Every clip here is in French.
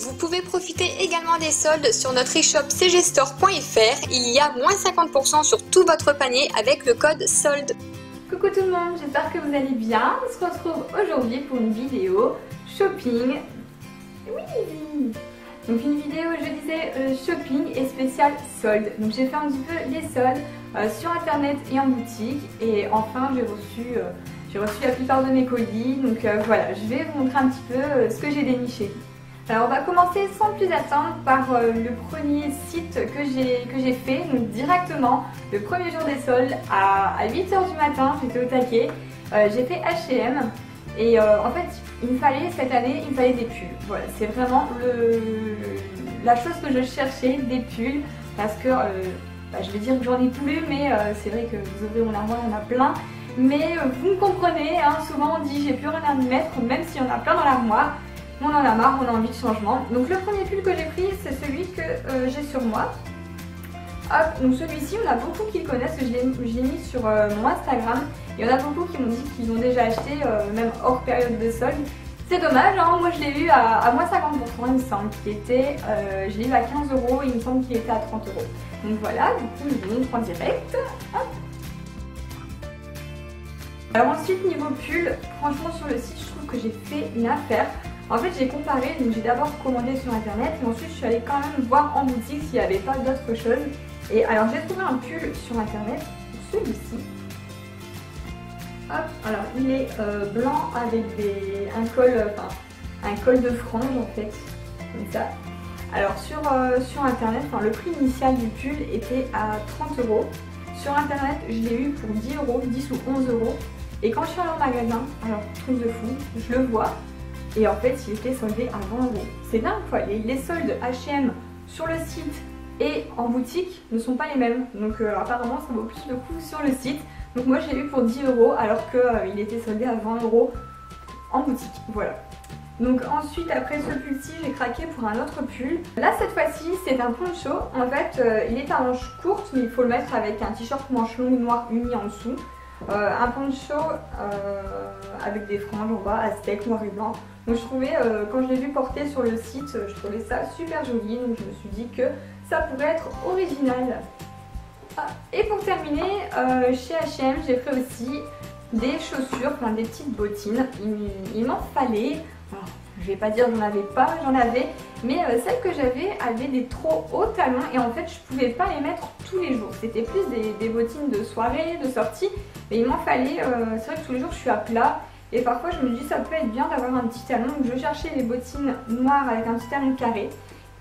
Vous pouvez profiter également des soldes sur notre e-shop cgstore.fr. Il y a moins 50% sur tout votre panier avec le code SOLDE. Coucou tout le monde, j'espère que vous allez bien. On se retrouve aujourd'hui pour une vidéo shopping. Oui. Donc une vidéo, je disais, shopping et spécial soldes. Donc j'ai fait un petit peu les soldes sur internet et en boutique. Et enfin j'ai reçu la plupart de mes colis. Donc voilà, je vais vous montrer un petit peu ce que j'ai déniché. Alors on va commencer sans plus attendre par le premier site que j'ai fait, donc directement le premier jour des soldes à 8 h du matin, j'étais au taquet, j'ai fait H&M et en fait il me fallait cette année, il me fallait des pulls. Voilà, c'est vraiment la chose que je cherchais, des pulls, parce que je vais dire que j'en ai plus, mais c'est vrai que vous ouvrez mon armoire, il y en a plein. Mais vous me comprenez, hein, souvent on dit j'ai plus rien à me mettre, même s'il y en a plein dans l'armoire. On en a marre, on a envie de changement. Donc le premier pull que j'ai pris, c'est celui que j'ai sur moi. Hop, donc celui-ci, on a beaucoup qui le connaissent, je l'ai mis sur mon Instagram. Il y en a beaucoup qui m'ont dit qu'ils l'ont déjà acheté, même hors période de solde. C'est dommage, hein, moi je l'ai eu à moins 50%, il me semble qu'il était, je l'ai eu à 15 €, il me semble qu'il était à 30 €. Donc voilà, du coup je vous montre en direct. Hop. Alors ensuite, niveau pull, franchement sur le site, je trouve que j'ai fait une affaire. En fait j'ai comparé, donc j'ai d'abord commandé sur internet et ensuite je suis allée quand même voir en boutique s'il n'y avait pas d'autres choses. Et alors j'ai trouvé un pull sur internet, celui-ci. Hop, alors il est blanc avec un col de frange en fait, comme ça. Alors sur internet, le prix initial du pull était à 30 €. Sur internet je l'ai eu pour 10 €, 10 ou 11 €. Et quand je suis allée en magasin, alors truc de fou, je le vois. Et en fait, il était soldé à 20 €. C'est dingue quoi, les soldes H&M sur le site et en boutique ne sont pas les mêmes. Donc apparemment, ça vaut plus le coup sur le site. Donc moi, j'ai eu pour 10 € alors qu'il était soldé à 20 € en boutique. Voilà. Donc ensuite, après ce pull-ci, j'ai craqué pour un autre pull. Là, cette fois-ci, c'est un poncho. En fait, il est à manches courtes, mais il faut le mettre avec un t-shirt manche longue noir uni en dessous. Un poncho avec des franges en bas, aztèque, noir et blanc. Donc je trouvais, quand je l'ai vu porter sur le site, je trouvais ça super joli. Donc je me suis dit que ça pourrait être original. Et pour terminer, chez H&M, j'ai pris aussi des chaussures, des petites bottines. Il m'en fallait. Alors, je vais pas dire que j'en avais pas, j'en avais. Mais celles que j'avais avaient des trop hauts talons et en fait je pouvais pas les mettre tous les jours. C'était plus des bottines de soirée, de sortie. Mais il m'en fallait, c'est vrai que tous les jours je suis à plat. Et parfois je me dis ça peut être bien d'avoir un petit talon. Donc je cherchais les bottines noires avec un petit talon carré.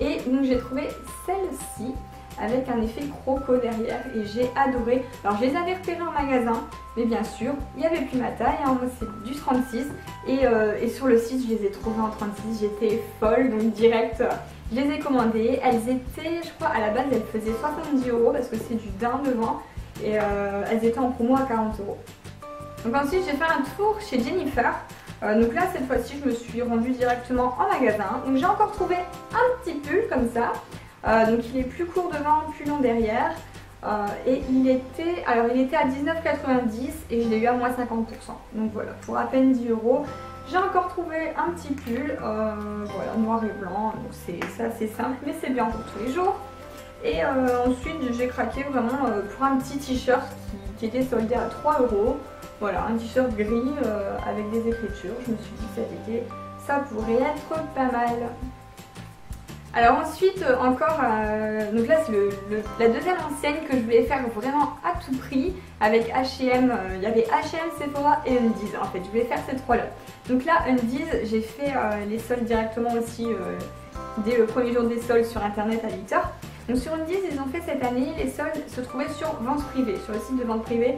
Et donc j'ai trouvé celle-ci avec un effet croco derrière et j'ai adoré. Alors je les avais repérées en magasin, mais bien sûr il n'y avait plus ma taille, hein. Moi c'est du 36 et sur le site je les ai trouvées en 36, j'étais folle, donc direct je les ai commandées. Elles étaient, je crois à la base elles faisaient 70 € parce que c'est du daim devant et elles étaient en promo à 40 €. Donc ensuite j'ai fait un tour chez Jennifer. Donc là cette fois-ci je me suis rendue directement en magasin. Donc j'ai encore trouvé un petit pull comme ça. Donc il est plus court devant, plus long derrière. Et il était à 19,90 € et je l'ai eu à moins 50%. Donc voilà, pour à peine 10 €. J'ai encore trouvé un petit pull, voilà, noir et blanc. Donc c'est assez simple mais c'est bien pour tous les jours. Et ensuite j'ai craqué vraiment pour un petit t-shirt qui était soldé à 3 €. Voilà, un t-shirt gris avec des écritures. Je me suis dit que cet été, ça pourrait être pas mal. Alors ensuite, encore, donc là c'est la deuxième enseigne que je voulais faire vraiment à tout prix avec H&M. Il y avait H&M, Sephora et Undies. En fait, je voulais faire ces trois-là. Donc là, Undies, j'ai fait les soldes directement aussi dès le premier jour des soldes sur internet à 8 h. Donc sur Undies, ils ont fait cette année, les soldes se trouvaient sur vente privée, sur le site de vente privée.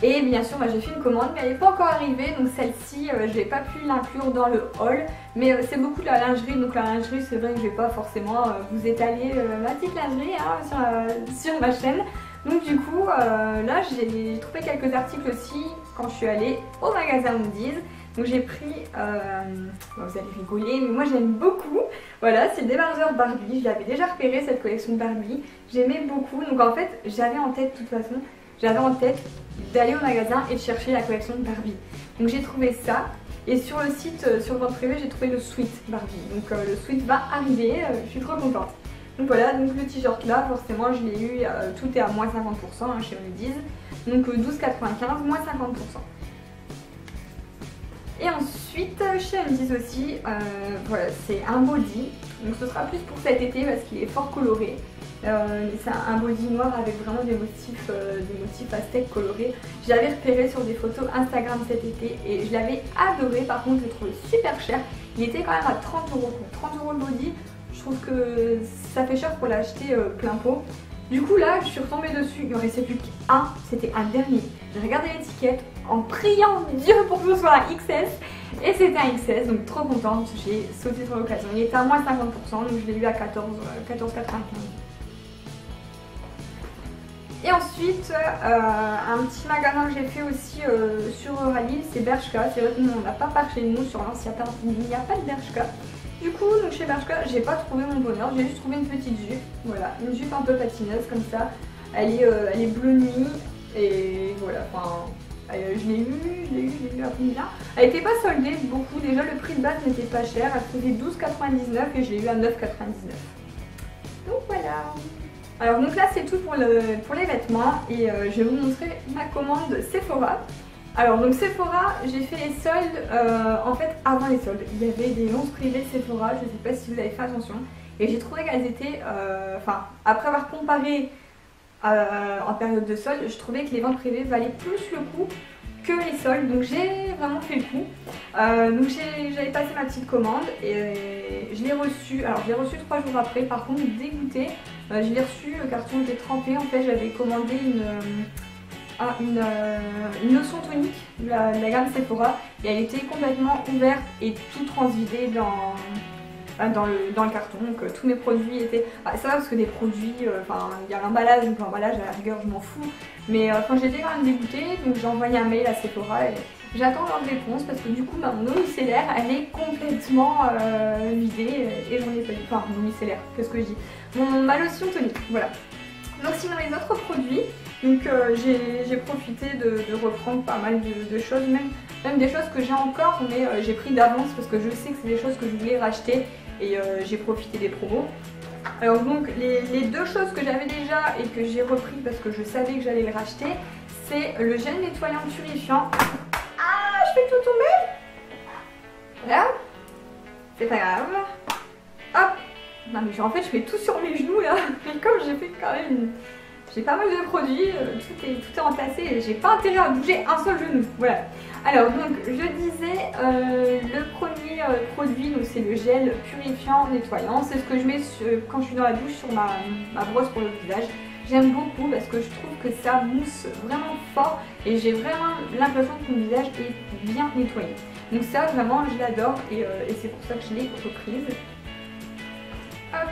Et bien sûr, j'ai fait une commande, mais elle n'est pas encore arrivée, donc celle-ci, je n'ai pas pu l'inclure dans le haul. Mais c'est beaucoup de la lingerie, donc la lingerie, c'est vrai que je ne vais pas forcément vous étaler ma petite lingerie hein, sur ma chaîne. Donc du coup, là, j'ai trouvé quelques articles aussi quand je suis allée au magasin Undies. Donc j'ai pris, vous allez rigoler, mais moi j'aime beaucoup. Voilà, c'est le débardeur Barbie, je l'avais déjà repéré cette collection Barbie. J'aimais beaucoup, donc en fait, j'avais en tête de toute façon. J'avais en tête d'aller au magasin et de chercher la collection de Barbie. Donc j'ai trouvé ça. Et sur le site, sur Vente Privée, j'ai trouvé le sweat Barbie. Donc le sweat va arriver, je suis trop contente. Donc voilà, donc le t-shirt là, forcément je l'ai eu, tout est à moins 50% hein, chez Undies. Donc 12,95, moins 50%. Et ensuite, chez Undies aussi, voilà, c'est un body. Donc ce sera plus pour cet été parce qu'il est fort coloré. C'est un body noir avec vraiment des motifs aztèques colorés. Je l'avais repéré sur des photos Instagram cet été et je l'avais adoré. Par contre, je l'ai trouvé super cher. Il était quand même à 30 €. 30 € le body, je trouve que ça fait cher pour l'acheter plein pot. Du coup là, je suis retombée dessus, il en restait plus qu'un, c'était un dernier. J'ai regardé l'étiquette en priant Dieu pour que ce soit un XS et c'était un XS, donc trop contente, j'ai sauté sur l'occasion. Il était à moins 50%, donc je l'ai eu à 14,95. Et ensuite, un petit magasin que j'ai fait aussi sur Rallye, c'est Bershka. C'est vrai que nous on n'a pas par chez nous, sur Lens il n'y a pas de Bershka. Du coup, donc chez Bershka, j'ai pas trouvé mon bonheur, j'ai juste trouvé une petite jupe. Voilà, une jupe un peu patineuse comme ça. Elle est bleu nuit et voilà, enfin, je l'ai eu à combien? Elle était pas soldée beaucoup, déjà le prix de base n'était pas cher, elle faisait 12,99 et je l'ai eu à 9,99. Donc voilà. Alors donc là c'est tout pour les vêtements et je vais vous montrer ma commande Sephora. Alors donc Sephora, j'ai fait les soldes en fait avant les soldes. Il y avait des ventes privées Sephora, je ne sais pas si vous avez fait attention. Et j'ai trouvé qu'elles étaient, enfin après avoir comparé en période de solde, je trouvais que les ventes privées valaient plus le coup que les soldes. Donc j'ai vraiment fait le coup. Donc j'avais passé ma petite commande et je l'ai reçue. Alors je l'ai reçue 3 jours après, par contre dégoûtée. Je l'ai reçu, le carton était trempé. En fait j'avais commandé une lotion tonique de la gamme Sephora et elle était complètement ouverte et tout transvidé dans le carton. Donc tous mes produits étaient... ça va parce que des produits, il y a l'emballage, donc l'emballage à la rigueur je m'en fous. Mais j'étais quand même dégoûtée, donc j'ai envoyé un mail à Sephora et j'attends leur réponse parce que du coup mon eau micellaire elle est complètement vidée et j'en ai pas du tout. Enfin mon eau micellaire, qu'est-ce que je dis, ma lotion tonique, voilà. Donc sinon les autres produits, donc j'ai profité de reprendre pas mal de choses, même des choses que j'ai encore, mais j'ai pris d'avance parce que je sais que c'est des choses que je voulais racheter et j'ai profité des promos. Alors donc les deux choses que j'avais déjà et que j'ai repris parce que je savais que j'allais le racheter, c'est le gel nettoyant purifiant. Ah, je fais tout tomber. Voilà, c'est pas grave. Hop. Non mais en fait je mets tout sur mes genoux là, mais comme j'ai fait quand même j'ai pas mal de produits, tout est entassé et j'ai pas intérêt à bouger un seul genou, voilà. Alors donc je disais, le premier produit donc c'est le gel purifiant nettoyant, c'est ce que je mets quand je suis dans la douche sur ma brosse pour le visage. J'aime beaucoup parce que je trouve que ça mousse vraiment fort et j'ai vraiment l'impression que mon visage est bien nettoyé. Donc ça vraiment je l'adore et c'est pour ça que je l'ai reprise. Hop.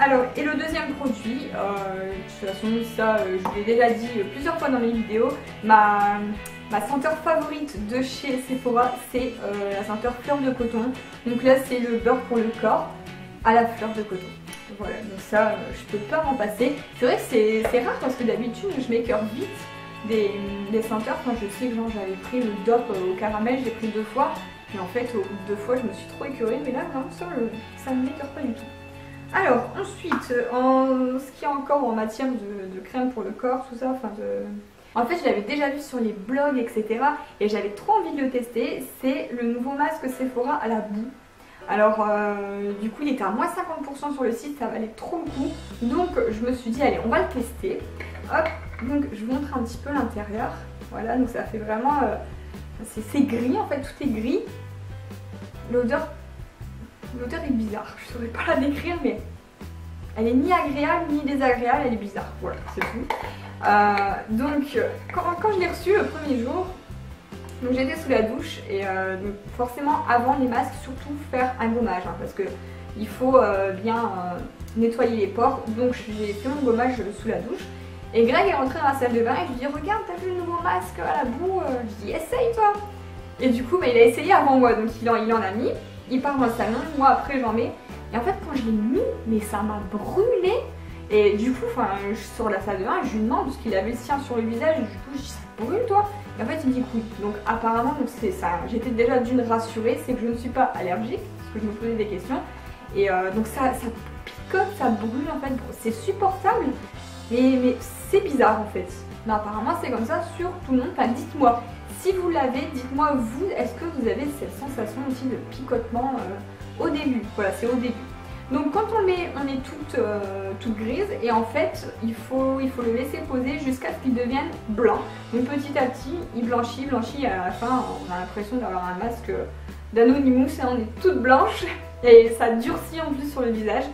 Alors, et le deuxième produit, de toute façon ça je vous l'ai déjà dit plusieurs fois dans mes vidéos, ma senteur favorite de chez Sephora c'est la senteur fleur de coton. Donc là c'est le beurre pour le corps à la fleur de coton. Voilà, donc ça je peux pas m'en passer. C'est vrai que c'est rare parce que d'habitude je m'écœure vite des senteurs. Quand je sais que j'avais pris le DOP au caramel, j'ai pris 2 fois. Mais en fait au bout de 2 fois je me suis trop écœurée, mais là non, ça ne m'écœure pas du tout. Alors ensuite, ce qu'il y a encore en matière de crème pour le corps, tout ça, en fait je l'avais déjà vu sur les blogs etc. Et j'avais trop envie de le tester, c'est le nouveau masque Sephora à la boue. Alors du coup il était à moins 50% sur le site, ça valait trop le coup. Donc je me suis dit allez on va le tester. Hop, donc je vous montre un petit peu l'intérieur. Voilà, donc ça fait vraiment... c'est gris en fait, tout est gris. L'odeur est bizarre, je saurais pas la décrire mais elle est ni agréable ni désagréable, elle est bizarre, voilà c'est tout. Donc quand je l'ai reçu le premier jour, donc j'étais sous la douche et donc forcément avant les masques surtout faire un gommage hein, parce que il faut bien nettoyer les pores. Donc j'ai fait mon gommage sous la douche et Greg est rentré dans la salle de bain et je lui dis regarde t'as vu le nouveau masque à la boue, je dis essaye toi. Et du coup il a essayé avant moi donc il en a mis. Il part dans le salon, moi après j'en mets. Et en fait quand je l'ai mis, mais ça m'a brûlé. Et du coup, je sors de la salle de bain et je lui demande parce qu'il avait le sien sur le visage. Et du coup je dis ça brûle toi. Et en fait il me dit que oui. Donc apparemment c'est ça. J'étais déjà d'une rassurée, c'est que je ne suis pas allergique, parce que je me posais des questions. Et donc ça picote, ça brûle en fait, bon, c'est supportable, mais c'est bizarre en fait. Mais apparemment c'est comme ça sur tout le monde, enfin dites-moi, si vous l'avez, dites-moi vous, est-ce que vous avez cette sensation aussi de picotement au début, voilà c'est au début. Donc quand on le met, on est toute grise et en fait il faut le laisser poser jusqu'à ce qu'il devienne blanc. Donc petit à petit il blanchit et à la fin on a l'impression d'avoir un masque d'Anonymous et on est toute blanche et ça durcit en plus sur le visage.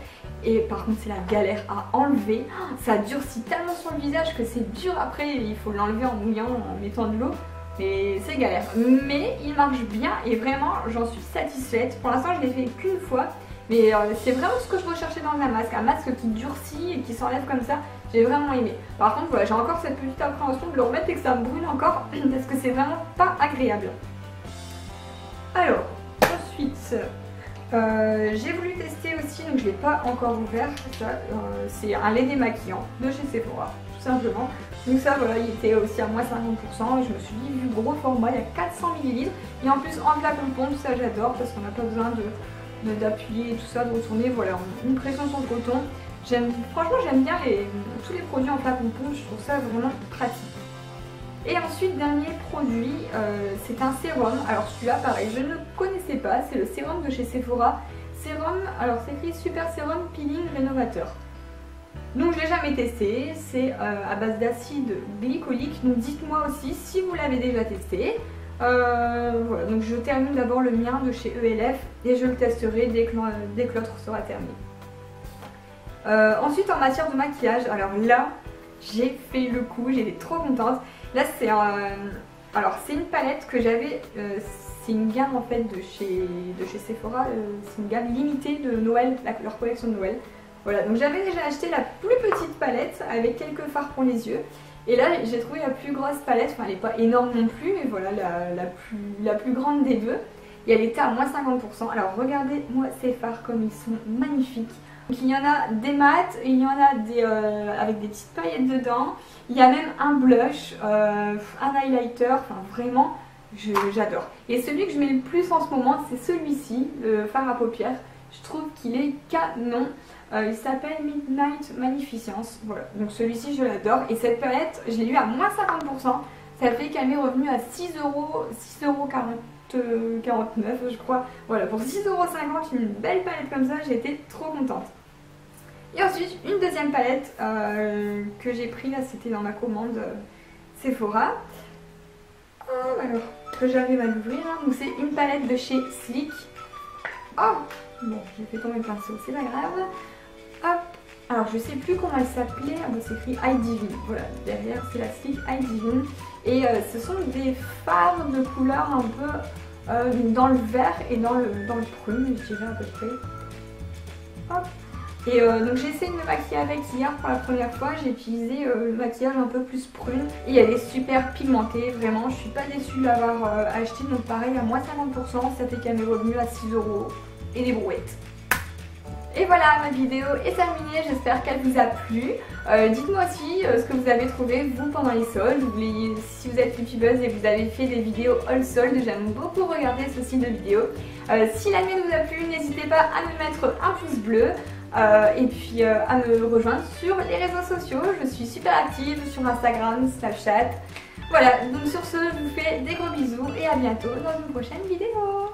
Et par contre c'est la galère à enlever, ça durcit tellement sur le visage que c'est dur après, il faut l'enlever en mouillant, en mettant de l'eau. Et c'est galère, mais il marche bien et vraiment j'en suis satisfaite. Pour l'instant je l'ai fait qu'une fois, mais c'est vraiment ce que je recherchais dans un masque qui durcit et qui s'enlève comme ça, j'ai vraiment aimé. Par contre voilà, j'ai encore cette petite appréhension de le remettre et que ça me brûle encore parce que c'est vraiment pas agréable. Alors ensuite j'ai voulu tester aussi, donc je l'ai pas encore ouvert, c'est un lait démaquillant de chez Sephora tout simplement. Donc ça voilà, il était aussi à moins 50% et je me suis dit vu le gros format, il y a 400 ml et en plus en flacon, tout ça j'adore parce qu'on n'a pas besoin d'appuyer et tout ça, de retourner, voilà, une pression sur le coton. Franchement j'aime bien tous les produits en flacon, je trouve ça vraiment pratique. Et ensuite dernier produit, c'est un sérum, alors celui-là pareil je ne connaissais pas, c'est le sérum de chez Sephora. Sérum, alors c'est écrit Super Sérum Peeling Rénovateur. Donc je l'ai jamais testé, c'est à base d'acide glycolique, donc dites-moi aussi si vous l'avez déjà testé. Voilà, donc je termine d'abord le mien de chez ELF et je le testerai dès que l'autre sera terminé. Ensuite en matière de maquillage, alors là j'ai fait le coup, j'étais trop contente. Là c'est une palette que j'avais, c'est une gamme en fait de chez Sephora, c'est une gamme limitée de Noël, leur collection de Noël. Voilà, donc j'avais déjà acheté la plus petite palette avec quelques fards pour les yeux. Et là j'ai trouvé la plus grosse palette, enfin elle n'est pas énorme non plus, mais voilà la plus grande des deux. Et elle était à moins 50%. Alors regardez moi ces fards comme ils sont magnifiques. Donc il y en a des mats, il y en a des avec des petites paillettes dedans. Il y a même un blush, un highlighter, enfin vraiment j'adore. Et celui que je mets le plus en ce moment c'est celui-ci, le fard à paupières. Je trouve qu'il est canon. Il s'appelle Midnight Magnificence. Voilà, donc celui-ci je l'adore. Et cette palette, je l'ai eu à moins 50%. Ça fait qu'elle m'est revenue à 6,49€ je crois. Voilà, pour 6,50€, une belle palette comme ça, j'ai été trop contente. Et ensuite, une deuxième palette que j'ai pris là, c'était dans ma commande Sephora. Alors, que j'arrive à l'ouvrir. Hein. Donc c'est une palette de chez Sleek. Oh, bon, j'ai fait tomber le pinceau, c'est pas grave. Hop, alors je sais plus comment elle s'appelait, c'est écrit Eye Divine, voilà, derrière c'est la Sleek Eye Divine. Et ce sont des fards de couleur un peu dans le vert et dans le prune, je dirais à peu près. Hop. Et donc j'ai essayé de me maquiller avec hier pour la première fois, j'ai utilisé le maquillage un peu plus prune. Et elle est super pigmentée, vraiment, je suis pas déçue de l'avoir acheté, donc pareil à moins 50%, ça fait qu'elle m'est revenue à 6€ et des brouettes. Et voilà, ma vidéo est terminée, j'espère qu'elle vous a plu. Dites-moi aussi ce que vous avez trouvé vous pendant les soldes. Si vous êtes youtubeuse et que vous avez fait des vidéos all soldes, j'aime beaucoup regarder ce style de vidéos. Si la mienne vous a plu, n'hésitez pas à me mettre un pouce bleu et puis à me rejoindre sur les réseaux sociaux. Je suis super active sur Instagram, Snapchat. Voilà, donc sur ce, je vous fais des gros bisous et à bientôt dans une prochaine vidéo.